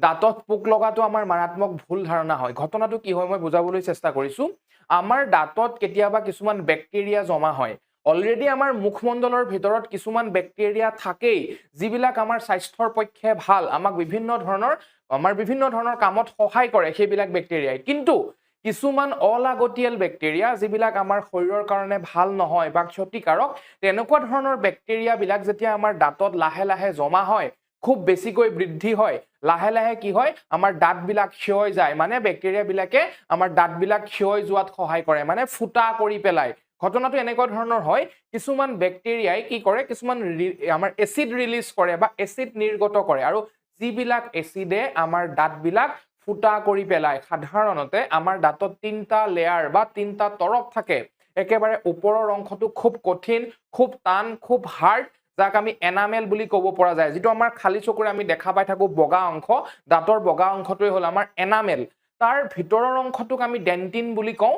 দাঁতত পোক লগাটো আমাৰ মাৰাত্মক ভুল ধাৰণা হয় ঘটনাটো কি হয় মই বুজাবলৈ চেষ্টা কৰিছো আমাৰ দাঁতত কেতিয়াবা কিছুমান বেক্টেৰিয়া জমা হয় অলৰেডি আমাৰ মুখমণ্ডলৰ ভিতৰত কিছুমান বেক্টেৰিয়া থাকেই যিবিলাক আমাৰ স্বাস্থ্যৰ পক্ষে ভাল আমাক বিভিন্ন ধৰণৰ কামত সহায় কৰে সেইবিলাক বেক্টেৰিয়াই কিন্তু কিছুমান অলাগতিয়াল বেক্টেৰিয়া যিবিলাক আমাৰ শৰীৰৰ কাৰণে ভাল নহয় বা ক্ষতিকাৰক তেনেকুৱা ধৰণৰ বেক্টেৰিয়া বিলাক যেতিয়া আমাৰ দাঁতত লাহে লাহে জমা হয় খুব বেছিকৈ বৃদ্ধি হয় লাহে লাহে কি হয় আমাৰ দাঁতবিলাক ক্ষয় যায় মানে বেক্টেৰিয়া বিলাকে আমাৰ দাঁতবিলাক ক্ষয় যোৱাত সহায় কৰে মানে ফুটা কৰি পেলায় ঘটনাটো এনেকুৱা ধৰণৰ হয় কিছুমান বেক্টেৰিয়াই কি কৰে কিছুমান আমাৰ এচিড ৰিলিজ কৰে বা এচিড নিৰ্গত কৰে আৰু যিবিলাক এচিডে আমাৰ দাঁতবিলাক ফুটা কৰি পেলায় সাধাৰণতে আমাৰ দাঁতত তিনটা লেয়াৰ বা তিনটা তৰফ থাকে একেবাৰে ওপৰৰ অংশটো খুব কঠিন খুব টান খুব হাৰ্ড যাক আমি এনামেল বুলি ক'ব পৰা যায় যেটো আমাৰ খালি চকুৰে আমি দেখা পাই থাকো বগা অংশ দাঁতৰ বগা অংশটোই হ'ল আমাৰ এনামেল তাৰ ভিতৰৰ অংশটোক আমি ডেন্টিন বুলি কওঁ